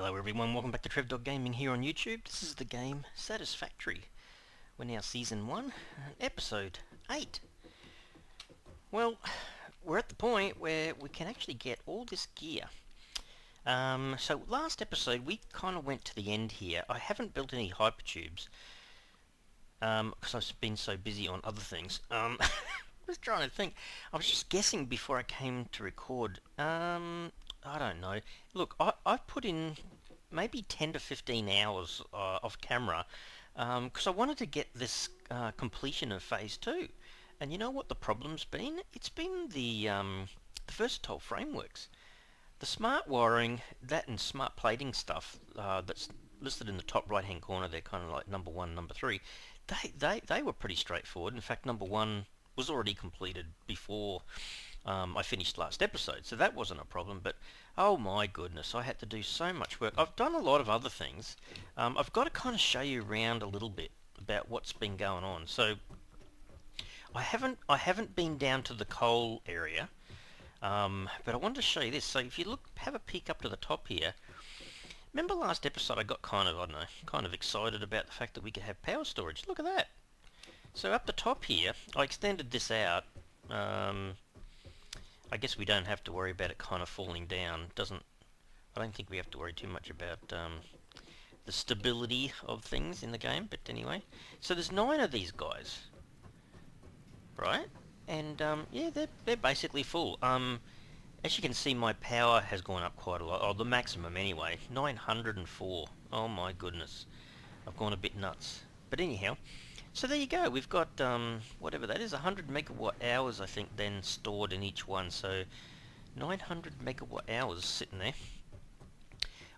Hello everyone, welcome back to TrevDog Gaming here on YouTube. This is the game Satisfactory. We're now Season 1, Episode 8. Well, we're at the point where we can actually get all this gear. So last episode we kind of went to the end here. I haven't built any hypertubes because I've been so busy on other things. I was trying to think. I was just guessing before I came to record. I don't know. Look, I've put in maybe 10 to 15 hours off camera because I wanted to get this completion of Phase 2. And you know what the problem's been? It's been the versatile frameworks. The smart wiring, that and smart plating stuff that's listed in the top right hand corner, they're kind of like number 1, number 3. They were pretty straightforward. In fact, number 1 was already completed before I finished last episode, so that wasn't a problem. But oh my goodness, I had to do so much work. I've done a lot of other things. I've got to kind of show you around a little bit about what's been going on. So I haven't been down to the coal area, but I wanted to show you this. So if you look, have a peek up to the top here. Remember last episode I got kind of excited about the fact that we could have power storage. Look at that. So up the top here, I extended this out. I guess we don't have to worry about it kind of falling down. I don't think we have to worry too much about the stability of things in the game. But anyway, so there's 9 of these guys, right? And yeah, they're basically full. As you can see, my power has gone up quite a lot. Oh, the maximum anyway, 904. Oh my goodness, I've gone a bit nuts. But anyhow. So there you go, we've got whatever that is, 100 megawatt hours I think then stored in each one, so 900 megawatt hours sitting there.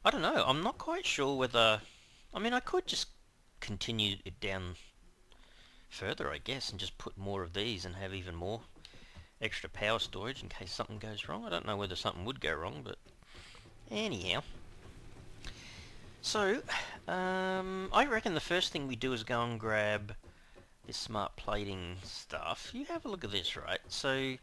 I don't know, I'm not quite sure whether, I mean I could just continue it down further I guess and just put more of these and have even more extra power storage in case something goes wrong. I don't know whether something would go wrong, but anyhow. So, I reckon the first thing we do is go and grab this smart plating stuff. You have a look at this, right? So,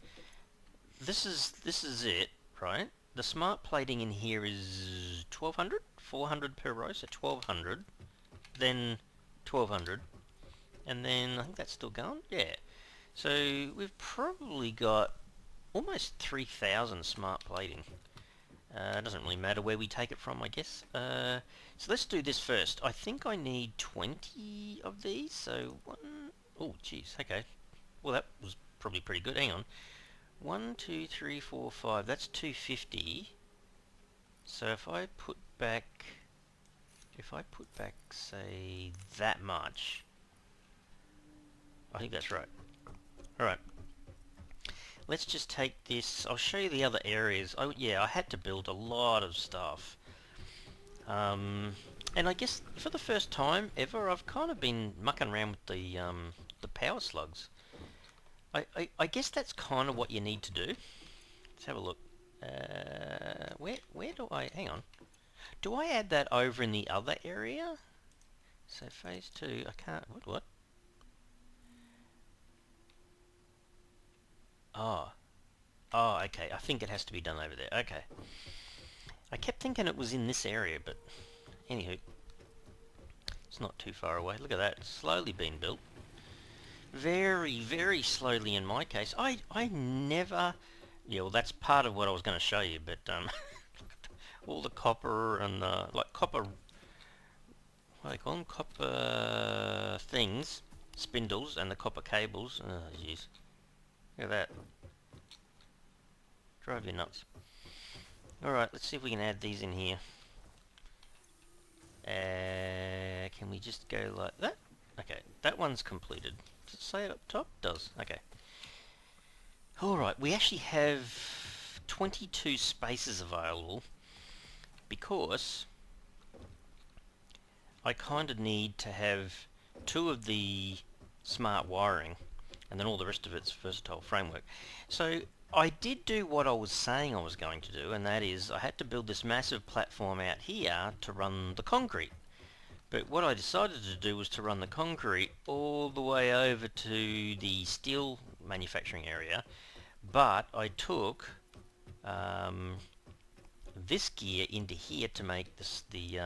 this is it, right? The smart plating in here is 1200, 400 per row, so 1200, then 1200, and then I think that's still going. Yeah. So we've probably got almost 3000 smart plating. It doesn't really matter where we take it from, I guess. So let's do this first. I think I need 20 of these, so oh, geez, okay. Well, that was probably pretty good. Hang on. 1, 2, 3, 4, 5. That's 250. So if I put back, say, that much, I think that's right. Alright. Let's just take this. I'll show you the other areas. Oh yeah, I had to build a lot of stuff. And I guess for the first time ever, I've kind of been mucking around with the power slugs. I guess that's kind of what you need to do. Let's have a look. Where do I... Hang on. Do I add that over in the other area? So phase 2, I can't... What? Oh, okay. I think it has to be done over there. Okay. I kept thinking it was in this area, but anywho, it's not too far away. Look at that. It's slowly being built. Very, very slowly in my case. I never... Yeah, well, that's part of what I was going to show you, but all the copper and like copper... What do they call them? Copper things, spindles, and the copper cables. Oh, jeez. Look at that. Drive you nuts. Alright, let's see if we can add these in here. Can we just go like that? Okay, that one's completed. Does it say it up top? It does. Okay. Alright, we actually have 22 spaces available because I kind of need to have 2 of the smart wiring and then all the rest of it's versatile framework. So I did do what I was saying I was going to do, and that is I had to build this massive platform out here to run the concrete. But what I decided to do was to run the concrete all the way over to the steel manufacturing area, but I took this gear into here to make this the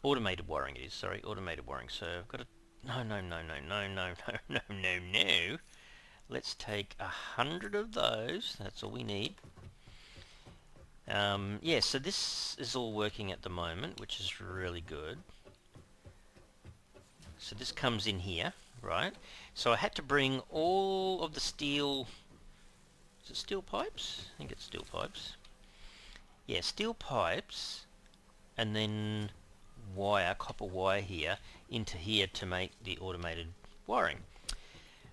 automated wiring. It is, sorry, automated wiring. So I've got to no. Let's take 100 of those. That's all we need. Yeah, so this is all working at the moment, which is really good. So this comes in here, right? So I had to bring all of the steel... Is it steel pipes? I think it's steel pipes. Yeah, steel pipes, and then wire, copper wire here, into here to make the automated wiring.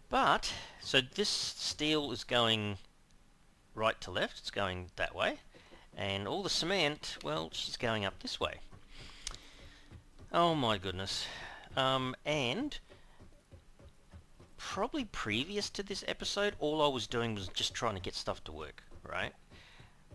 But, so this steel is going right to left, it's going that way, and all the cement, well, she's going up this way. Oh my goodness. And probably previous to this episode, all I was doing was just trying to get stuff to work, right?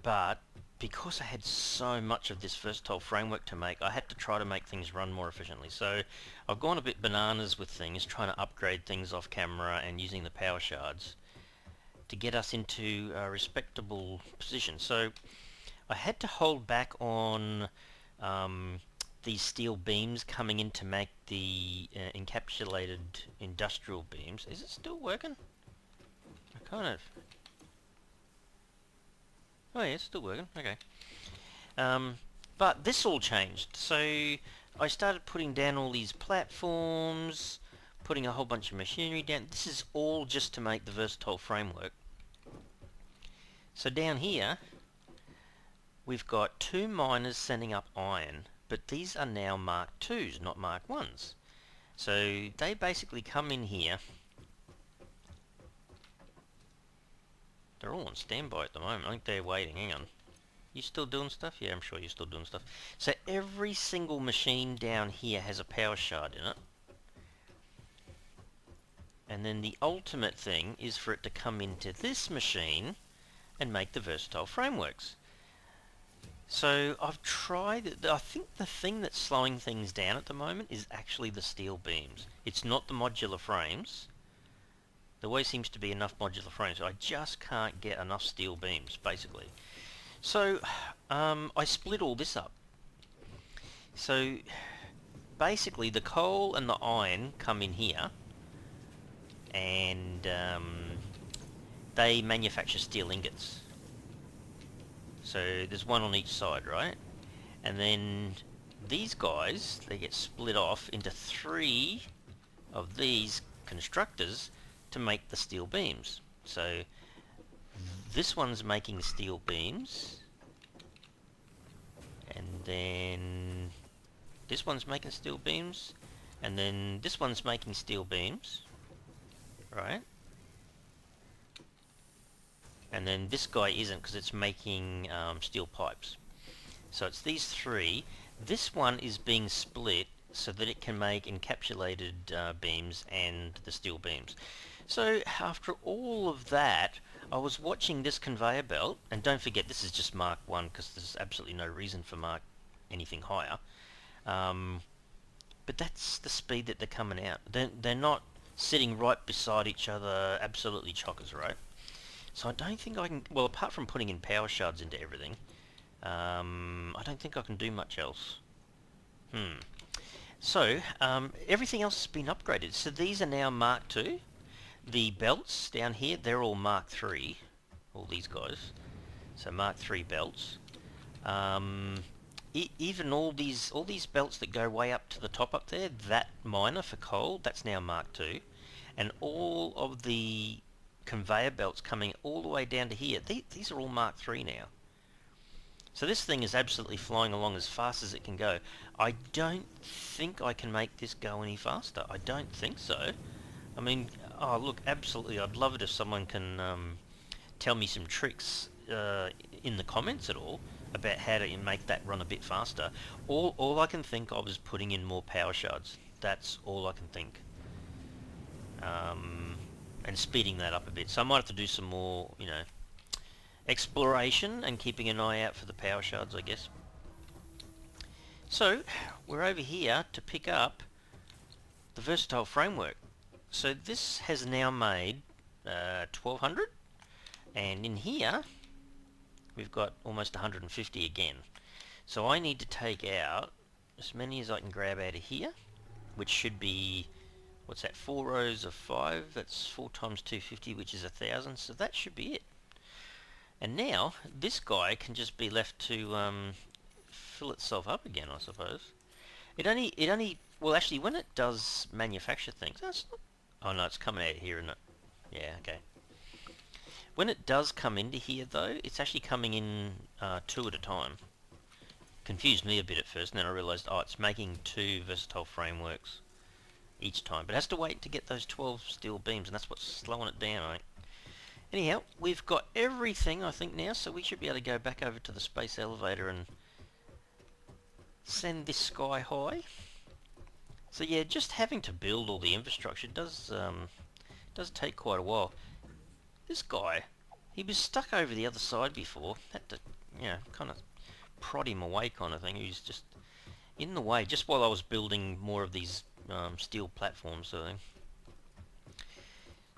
But because I had so much of this versatile framework to make, I had to try to make things run more efficiently. So I've gone a bit bananas with things, trying to upgrade things off camera and using the power shards to get us into a respectable position. So I had to hold back on these steel beams coming in to make the encapsulated industrial beams. Is it still working? I kind of... Oh yeah, it's still working, okay. But this all changed. So I started putting down all these platforms, putting a whole bunch of machinery down. This is all just to make the versatile framework. So down here, we've got 2 miners sending up iron, but these are now Mark IIs, not Mark Is. So they basically come in here. They're all on standby at the moment. I think they're waiting. Hang on. You still doing stuff? Yeah, I'm sure you're still doing stuff. So every single machine down here has a power shard in it. And then the ultimate thing is for it to come into this machine and make the versatile frameworks. So I've tried... I think the thing that's slowing things down at the moment is actually the steel beams. It's not the modular frames. There always seems to be enough modular frames. I just can't get enough steel beams, basically. So I split all this up. So basically the coal and the iron come in here, and they manufacture steel ingots. So there's one on each side, right? And then these guys, they get split off into 3 of these constructors to make the steel beams. So this one's making steel beams, and then this one's making steel beams, and then this one's making steel beams, right? And then this guy isn't, because it's making steel pipes. So it's these 3. This one is being split so that it can make encapsulated beams and the steel beams. So after all of that, I was watching this conveyor belt, and don't forget this is just Mark 1 because there's absolutely no reason for Mark anything higher. But that's the speed that they're coming out. They're not sitting right beside each other, absolutely chockers, right? So I don't think I can... Well, apart from putting in power shards into everything, I don't think I can do much else. So, everything else has been upgraded. So these are now Mark II. The belts down here, they're all Mark III. All these guys. So Mark III belts. Even all these belts that go way up to the top up there, that miner for coal, that's now Mark II. And all of the conveyor belts coming all the way down to here, these are all Mark III now. So this thing is absolutely flying along as fast as it can go. I don't think I can make this go any faster. I don't think so. I mean, oh look, absolutely, I'd love it if someone can tell me some tricks in the comments at all about how to make that run a bit faster. All I can think of is putting in more power shards. That's all I can think. And speeding that up a bit. So I might have to do some more, you know, exploration and keeping an eye out for the power shards, I guess. So we're over here to pick up the versatile framework. So this has now made 1200, and in here we've got almost 150 again. So I need to take out as many as I can grab out of here, which should be, what's that, 4 rows of 5, that's 4 times 250, which is 1,000, so that should be it. And now, this guy can just be left to fill itself up again, I suppose. Well actually, when it does manufacture things, that's not, oh no, it's coming out here, isn't it? Yeah, okay. When it does come into here though, it's actually coming in 2 at a time. Confused me a bit at first, and then I realised, oh, it's making 2 versatile frameworks each time. But it has to wait to get those 12 steel beams, and that's what's slowing it down, I think. Anyhow, we've got everything, I think, now, so we should be able to go back over to the space elevator and send this sky high. So yeah, just having to build all the infrastructure does take quite a while. This guy, he was stuck over the other side before. Had to, kind of prod him away kind of thing. He was just in the way, just while I was building more of these steel platforms sort of thing.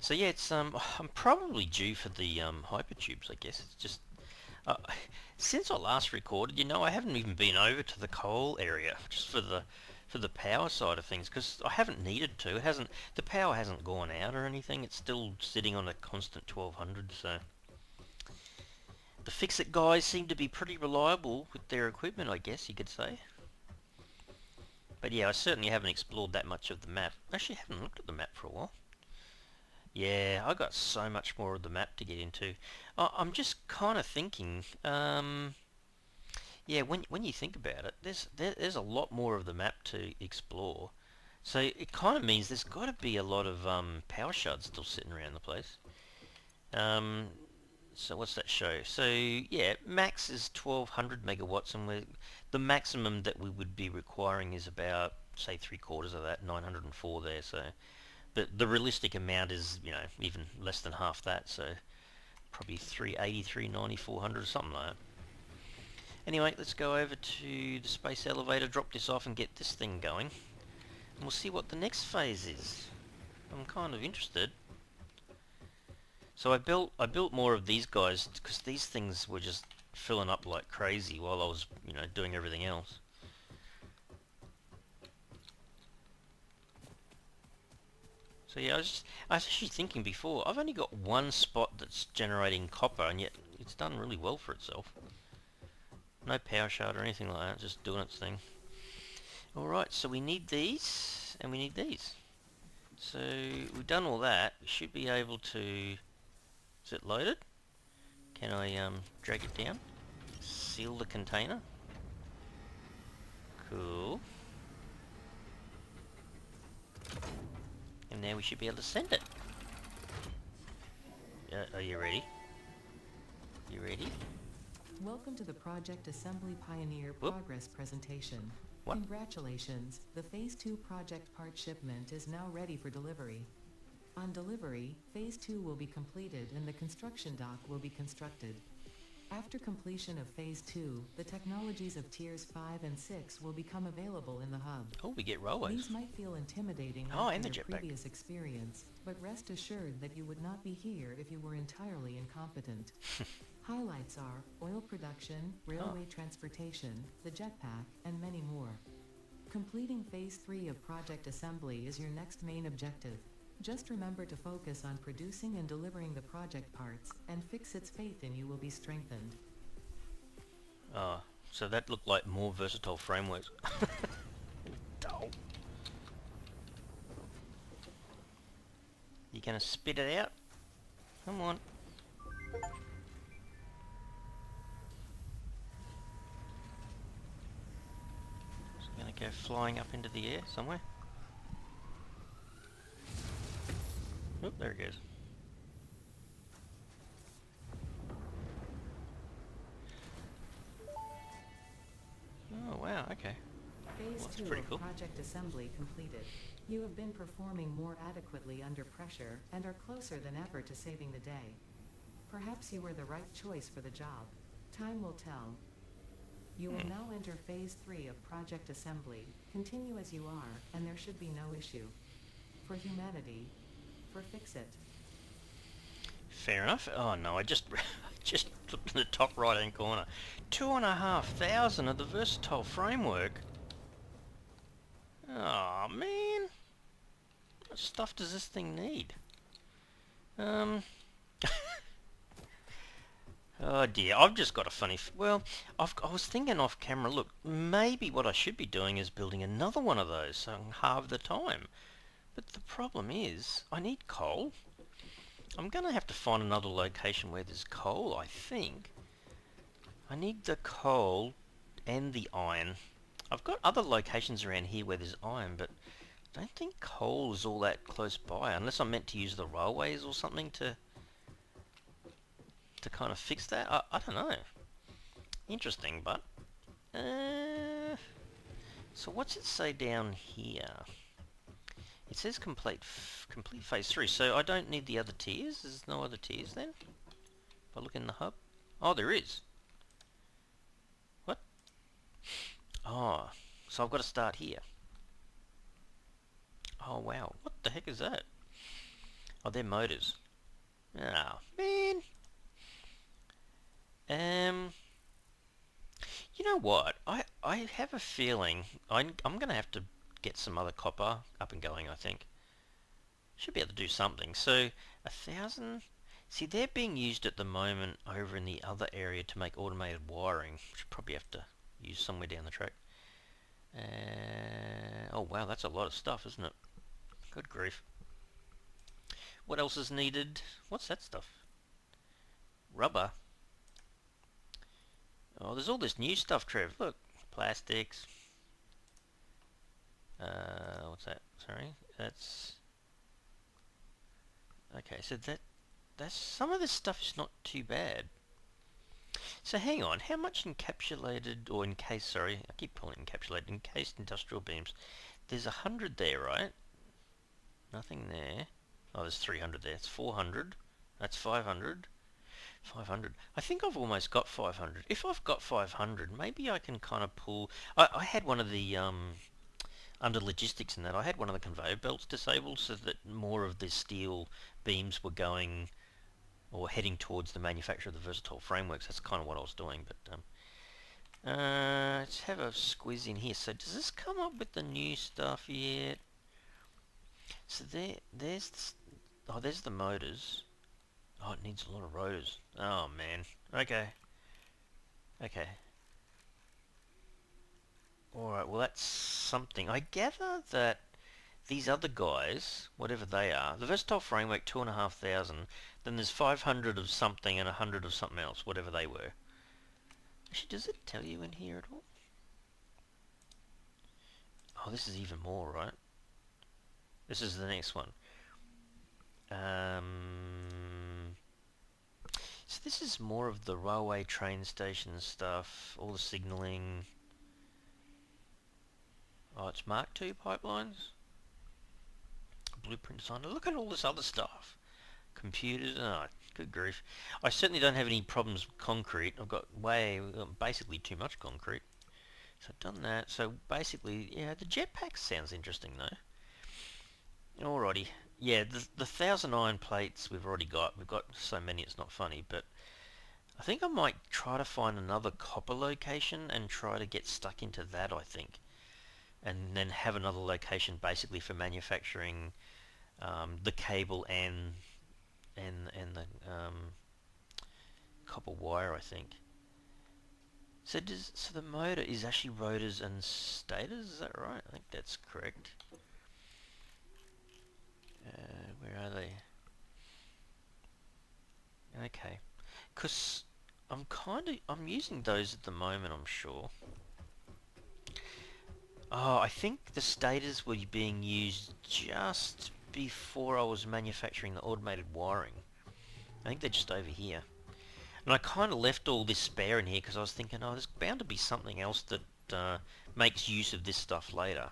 So yeah, it's I'm probably due for the hypertubes, I guess. It's just since I last recorded, I haven't even been over to the coal area just for the power side of things, because I haven't needed to. The power hasn't gone out or anything. It's still sitting on a constant 1200. So the Fix-It guys seem to be pretty reliable with their equipment, I guess you could say. But yeah, I certainly haven't explored that much of the map. Actually, I haven't looked at the map for a while. Yeah, I got so much more of the map to get into. I'm just kind of thinking, yeah, when you think about it, there's a lot more of the map to explore. So it kind of means there's got to be a lot of power shards still sitting around the place. So what's that show? So yeah, max is 1200 megawatts, and the maximum that we would be requiring is about, say, 3/4 of that, 904 there. So. But the realistic amount is, even less than half that, so probably 380, 390, 400, something like that. Anyway, let's go over to the space elevator, drop this off and get this thing going. And we'll see what the next phase is. I'm kind of interested. So I built more of these guys because these things were just filling up like crazy while I was, doing everything else. So yeah, I was actually thinking before, I've only got one spot that's generating copper, and yet it's done really well for itself. No power shard or anything like that, just doing its thing. Alright, so we need these, and we need these. So we've done all that. We should be able to... Is it loaded? Can I drag it down? Seal the container. Cool. And now we should be able to send it. Are you ready? You ready? Welcome to the Project Assembly Pioneer Progress presentation. What? Congratulations, the Phase 2 project part shipment is now ready for delivery. On delivery, Phase 2 will be completed and the construction dock will be constructed. After completion of Phase 2, the technologies of Tiers 5 and 6 will become available in the hub. Oh, we get railways. These might feel intimidating and after the your jetpack. previous experience, but rest assured that you would not be here if you were entirely incompetent. Highlights are oil production, railway transportation, the jetpack, and many more. Completing Phase 3 of Project Assembly is your next main objective. Just remember to focus on producing and delivering the project parts, and Fix-It's faith in you will be strengthened. So that looked like more versatile frameworks. Dull. You gonna spit it out? Come on. It's gonna go flying up into the air somewhere. Oh, there it goes. Oh, wow, okay. Phase Well, 2 pretty of cool. Project Assembly completed. You have been performing more adequately under pressure and are closer than ever to saving the day. Perhaps you were the right choice for the job. Time will tell. You will now enter Phase 3 of Project Assembly. Continue as you are, and there should be no issue. For humanity, for Fix-It. Fair enough. Oh no, I just just looked in the top right hand corner. 2,500 of the versatile framework. Oh man, what stuff does this thing need? Um. Oh dear, I've just got a funny. Well, I was thinking off camera. Look, maybe what I should be doing is building another one of those, so I can halve the time. But the problem is, I need coal. I'm going to have to find another location where there's coal, I think. I need the coal and the iron. I've got other locations around here where there's iron, but I don't think coal is all that close by, unless I'm meant to use the railways or something to kind of fix that. I don't know. Interesting, but... so what's it say down here? It says complete phase 3, so I don't need the other tiers? There's no other tiers then? If I look in the hub? Oh, there is. What? Oh, so I've got to start here. Oh, wow. What the heck is that? Oh, they're motors. Oh, man. You know what? I have a feeling I'm going to have to get some other copper up and going, I think. Should be able to do something. So, 1,000... See, they're being used at the moment over in the other area to make automated wiring, which I probably have to use somewhere down the track. Oh, wow, that's a lot of stuff, isn't it? Good grief. What else is needed? What's that stuff? Rubber. Oh, there's all this new stuff, Trev. Look, plastics. What's that? Sorry, that's... Okay, so that's some of this stuff is not too bad. So hang on, how much encapsulated, or encased, sorry, I keep calling it encapsulated, encased industrial beams? There's 100 there, right? Nothing there. Oh, there's 300 there. It's 400. That's 500. 500. I think I've almost got 500. If I've got 500, maybe I can kind of pull... I had one of the, under logistics and that, I had one of the conveyor belts disabled so that more of the steel beams were going or heading towards the manufacture of the versatile frameworks. That's kind of what I was doing, but let's have a squiz in here. So does this come up with the new stuff yet? So there's the motors. Oh, it needs a lot of rotors. Oh man. Okay. Alright, well that's something. I gather that these other guys, whatever they are, the versatile framework 2,500, then there's 500 of something and 100 of something else, whatever they were. Actually, does it tell you in here at all? Oh, this is even more, right? This is the next one. So this is more of the railway train station stuff, all the signalling. Oh, it's Mark II pipelines. Blueprint designer. Look at all this other stuff. Computers. Oh, good grief. I certainly don't have any problems with concrete. I've got basically too much concrete. So I've done that. So basically, yeah, the jetpack sounds interesting though. Alrighty. Yeah, the 1,000 iron plates we've already got. We've got so many it's not funny, but I think I might try to find another copper location and try to get stuck into that, I think. And then have another location basically for manufacturing the cable and the copper wire, I think. So the motor is actually rotors and stators, is that right? I think that's correct. Where are they? Okay, because I'm using those at the moment, I'm sure. Oh, I think the stators were being used just before I was manufacturing the automated wiring. I think they're just over here. And I kind of left all this spare in here because I was thinking, oh, there's bound to be something else that makes use of this stuff later.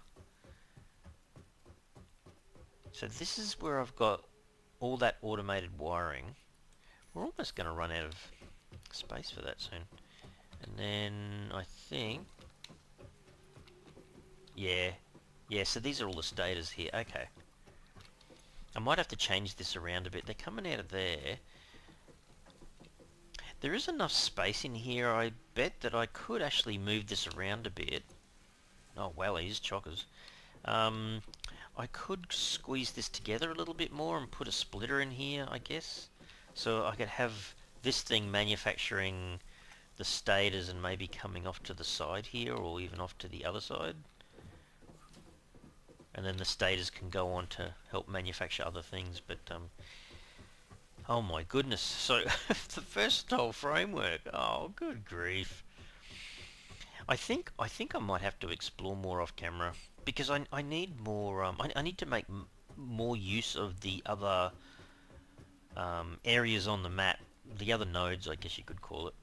So this is where I've got all that automated wiring. We're almost going to run out of space for that soon. And then I think... Yeah, so these are all the stators here. Okay. I might have to change this around a bit. They're coming out of there. There is enough space in here, I bet, that I could actually move this around a bit. Oh, wellies, chockers. Um, I could squeeze this together a little bit more and put a splitter in here, I guess. So I could have this thing manufacturing the stators and maybe coming off to the side here, or even off to the other side. And then the stators can go on to help manufacture other things, but oh my goodness. So the versatile framework. Oh, good grief. I think I might have to explore more off camera because I need more. I need to make more use of the other areas on the map, the other nodes, I guess you could call it.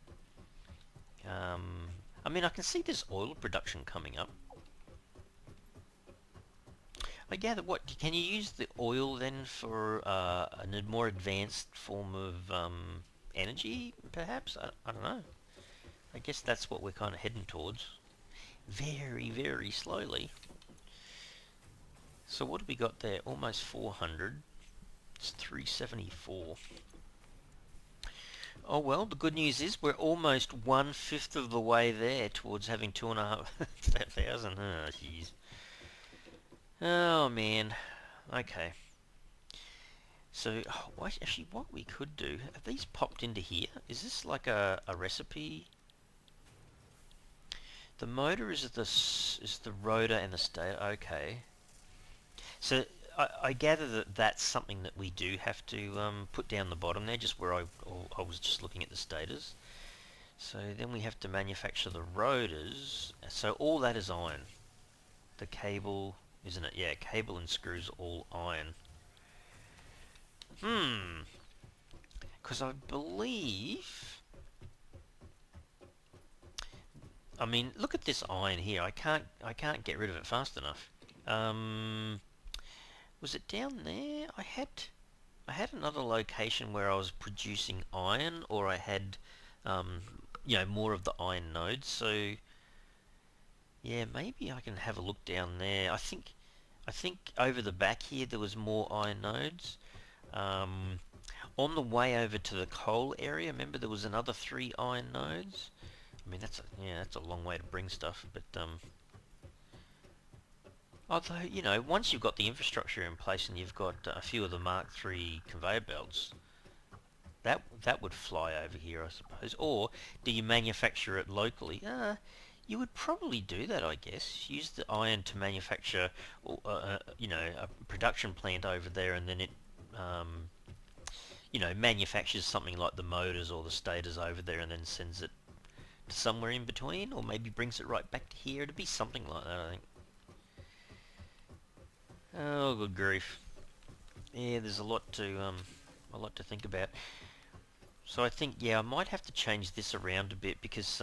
I mean, I can see this oil production coming up. I gather, what can you use the oil then for a more advanced form of energy, perhaps? I don't know. I guess that's what we're kind of heading towards. Very, very slowly. So what have we got there? Almost 400. It's 374. Oh well, the good news is we're almost 1/5 of the way there towards having 2,500. Oh, jeez. Oh man. Okay. So, actually, what we could do, have these popped into here? Is this like a recipe? The motor is the rotor and the stator. Okay. So I gather that that's something that we do have to put down the bottom there, just where I was just looking at the stators. So then we have to manufacture the rotors. So all that is iron. The cable, isn't it? Yeah, cable and screws all iron. Because I believe... I mean, look at this iron here. I can't get rid of it fast enough. Was it down there? I had another location where I was producing iron, or I had, um, more of the iron nodes. So yeah, maybe I can have a look down there. I think over the back here there was more iron nodes. Um, on the way over to the coal area, remember there was another 3 iron nodes. I mean that's a long way to bring stuff, but although once you've got the infrastructure in place and you've got a few of the Mark III conveyor belts, that would fly over here, I suppose. Or do you manufacture it locally? You would probably do that, I guess. Use the iron to manufacture, a production plant over there, and then it, manufactures something like the motors or the stators over there, and then sends it to somewhere in between, or maybe brings it right back to here. It'd be something like that, I think. Oh, good grief. Yeah, there's a lot to think about. So I think, yeah, I might have to change this around a bit because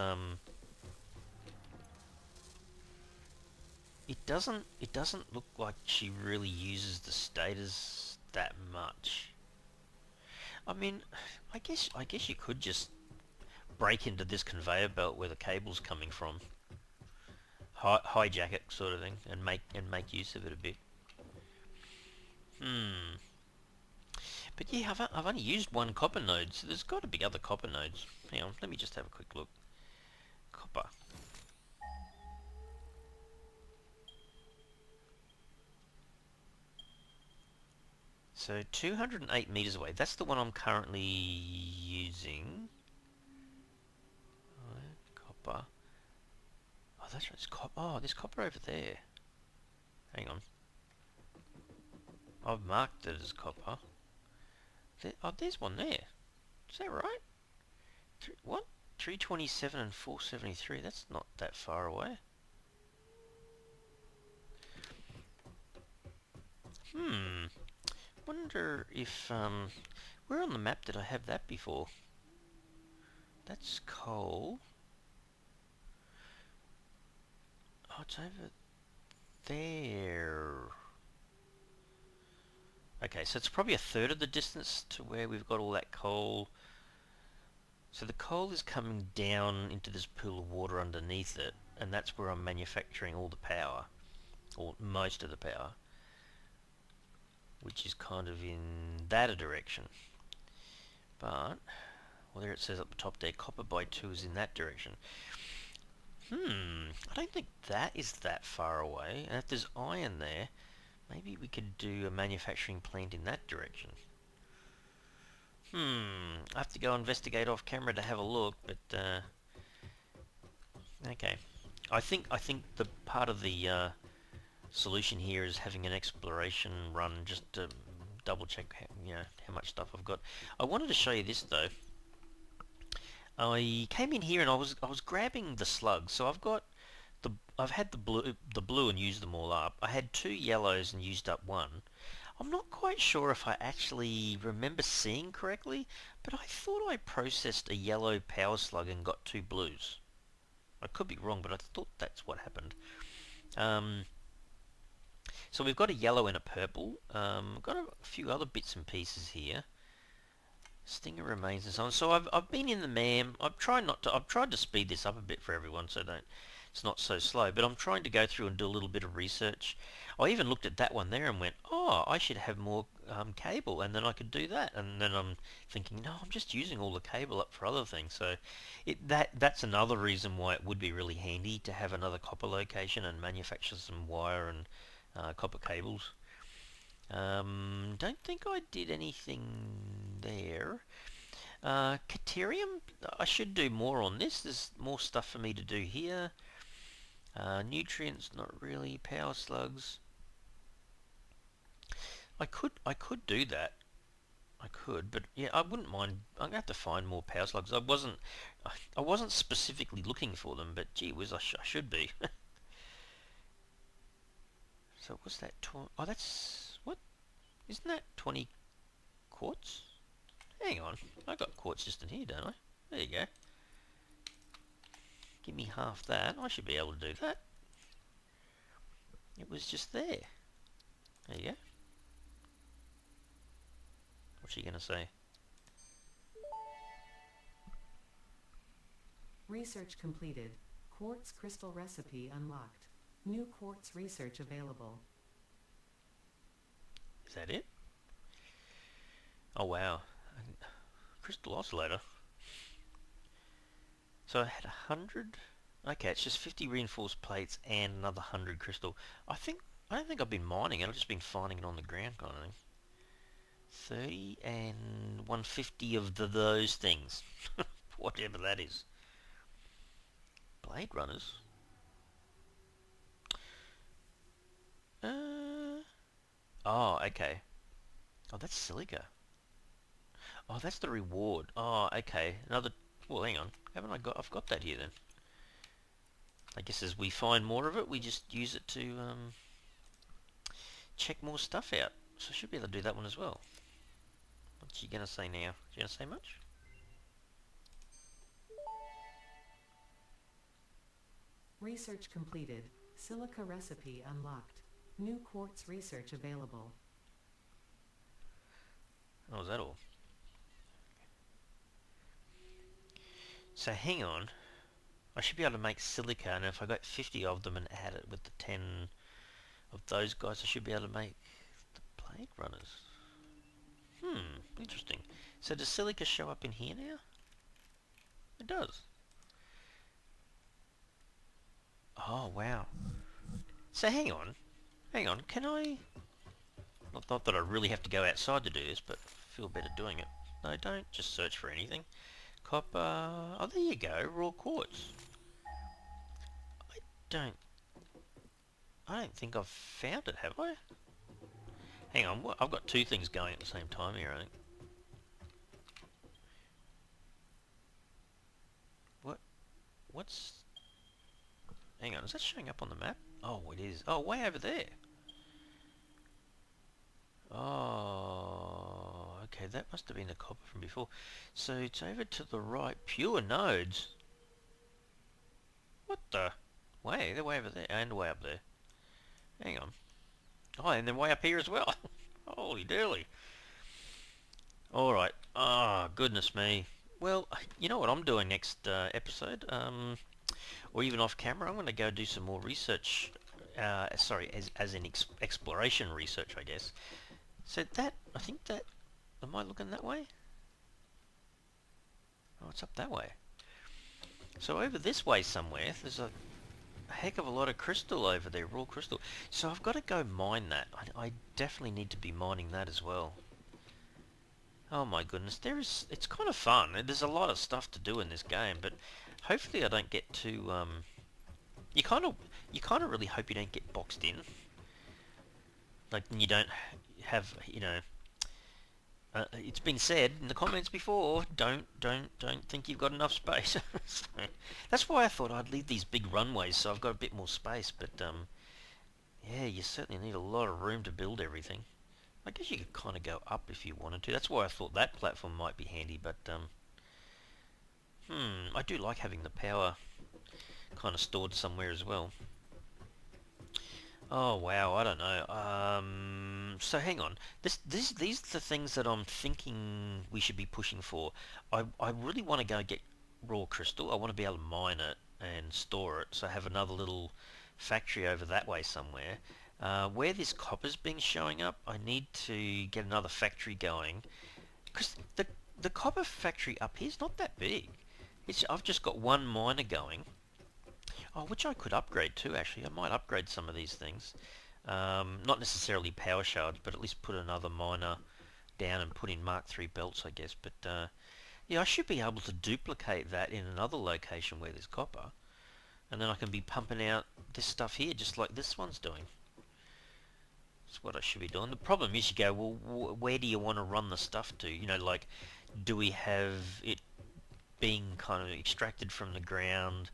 it doesn't look like she really uses the stators that much. I mean, I guess you could just break into this conveyor belt where the cable's coming from, hijack it sort of thing, and make use of it a bit. Hmm. But yeah, I've only used one copper node, so there's got to be other copper nodes. Hang on, let me just have a quick look. Copper. So 208 meters away. That's the one I'm currently using. Copper. Oh, that's right. Oh, there's copper over there. Hang on. I've marked it as copper. There's one there. Is that right? What? 327 and 473. That's not that far away. Wonder if where on the map did I have that before? That's coal. Oh, it's over there. Okay, so it's probably a third of the distance to where we've got all that coal. So the coal is coming down into this pool of water underneath it, and that's where I'm manufacturing all the power, or most of the power, which is kind of in that direction. But Well, there it says at the top there, copper by 2 is in that direction. I don't think that is that far away. And if there's iron there, maybe we could do a manufacturing plant in that direction. I have to go investigate off camera to have a look, but okay. I think the part of the solution here is having an exploration run just to double check how much stuff I've got. I wanted to show you this though. I came in here and I was grabbing the slugs. So I've had the blue and used them all up. I had 2 yellows and used up 1. I'm not quite sure if I actually remember seeing correctly, but I thought I processed a yellow power slug and got 2 blues. I could be wrong, but I thought that's what happened. So we've got a yellow and a purple. We've got a few other bits and pieces here. Stinger remains and so on. So I've been in the MAM. I've tried to speed this up a bit for everyone so it's not so slow. But I'm trying to go through and do a little bit of research. I even looked at that one there and went, oh, I should have more cable, and then I could do that. And then I'm thinking, no, I'm just using all the cable up for other things. So that's another reason why it would be really handy to have another copper location and manufacture some wire and copper cables. Don't think I did anything there. Caterium, I should do more on this. There's more stuff for me to do here. Nutrients, not really. Power slugs. I could do that. I could, but yeah, I wouldn't mind. I'm gonna have to find more power slugs. I wasn't specifically looking for them, but gee whiz, I should be. So what's that? Oh, that's what? Isn't that 20 quartz? Hang on, I got quartz just in here, don't I? There you go. Give me half that. I should be able to do that. It was just there. There you go. What's she gonna say? Research completed. Quartz crystal recipe unlocked. New quartz research available. Is that it? Oh wow. Crystal oscillator. So I had 100. Okay, it's just 50 reinforced plates and another 100 crystal. I don't think I've been mining it. I've just been finding it on the ground kind of thing. 30 and 150 of those things. Whatever that is. Blade runners. Oh, okay. Oh, that's silica. Oh, that's the reward. Oh, okay. Well, hang on. I've got that here then. I guess as we find more of it, we just use it to check more stuff out. So I should be able to do that one as well. What's she gonna say now? She gonna say much? Research completed. Silica recipe unlocked. New quartz research available. Oh, is that all? So hang on. I should be able to make silica, and if I got 50 of them and add it with the 10 of those guys, I should be able to make the blade runners. Interesting. So does silica show up in here now? It does. Oh, wow. So hang on. Can I... Not that I really have to go outside to do this, but I feel better doing it. No, don't just search for anything. Copper... Oh, there you go. Raw quartz. I don't think I've found it, have I? Hang on, I've got 2 things going at the same time here, I think. What's... Hang on, is that showing up on the map? Oh, it is. Oh, way over there. Oh, okay, that must have been the copper from before. So it's over to the right. Pure nodes. What the? They're way over there and way up there. Hang on. Oh, and then way up here as well. Holy dooly. Alright. Ah, goodness me. Well, you know what I'm doing next episode? Or even off camera, I'm going to go do some more research. Sorry, as in exploration research, I guess. So I think that... Am I looking that way? Oh, it's up that way. So over this way somewhere, there's a heck of a lot of crystal over there, raw crystal. So I've got to go mine that. I definitely need to be mining that as well. Oh my goodness, it's kind of fun. There's a lot of stuff to do in this game, but hopefully I don't get too, you kind of really hope you don't get boxed in. Like, you don't have, it's been said in the comments before, don't think you've got enough space. So, that's why I thought I'd leave these big runways so I've got a bit more space, but, yeah, you certainly need a lot of room to build everything. I guess you could kind of go up if you wanted to. That's why I thought that platform might be handy, but, I do like having the power kind of stored somewhere as well. Oh wow, I don't know. So hang on. These are the things that I'm thinking we should be pushing for. I really want to go get raw crystal. I want to be able to mine it and store it. So I have another little factory over that way somewhere. Where this copper's been showing up, I need to get another factory going. Because the copper factory up here is not that big. I've just got one miner going. Oh, which I could upgrade too, actually. I might upgrade some of these things. Not necessarily power shards, but at least put another miner down and put in Mark III belts, I guess. But, yeah, I should be able to duplicate that in another location where there's copper. And then I can be pumping out this stuff here, just like this one's doing. That's what I should be doing. The problem is you go, well, where do you want to run the stuff to? Like, do we have it being kind of extracted from the ground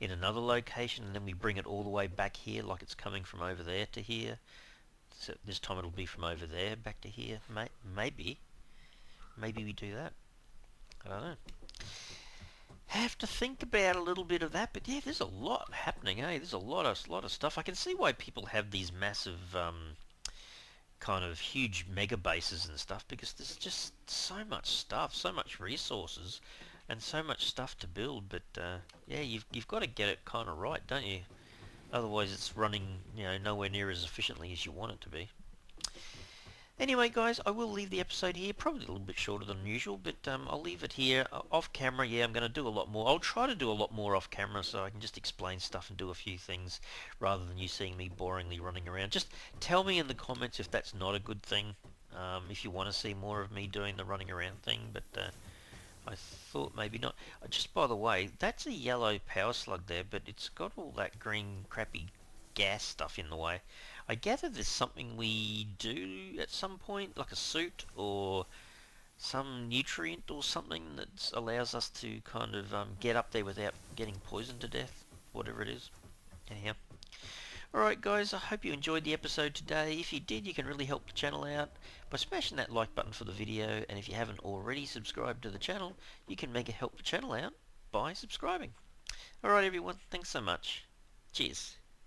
in another location and then we bring it all the way back here like it's coming from over there to here? So this time it'll be from over there back to here. Maybe we do that. I don't know. Have to think about a little bit of that, but yeah, there's a lot happening, eh? There's a lot of stuff. I can see why people have these massive kind of huge mega bases and stuff, because there's just so much stuff, so much resources, and so much stuff to build. But yeah, you've got to get it kind of right, don't you? Otherwise, it's running nowhere near as efficiently as you want it to be. Anyway, guys, I will leave the episode here, probably a little bit shorter than usual, but I'll leave it here. Off camera, yeah, I'm going to do a lot more. I'll try to do a lot more off camera so I can just explain stuff and do a few things rather than you seeing me boringly running around. Just tell me in the comments if that's not a good thing, if you want to see more of me doing the running around thing, but I thought maybe not. Just by the way, that's a yellow power slug there, but it's got all that green crappy gas stuff in the way. I gather there's something we do at some point, like a suit or some nutrient or something that allows us to kind of get up there without getting poisoned to death, whatever it is. Anyhow. Alright guys, I hope you enjoyed the episode today. If you did, you can really help the channel out by smashing that like button for the video, and if you haven't already subscribed to the channel, you can mega help the channel out by subscribing. Alright everyone, thanks so much. Cheers.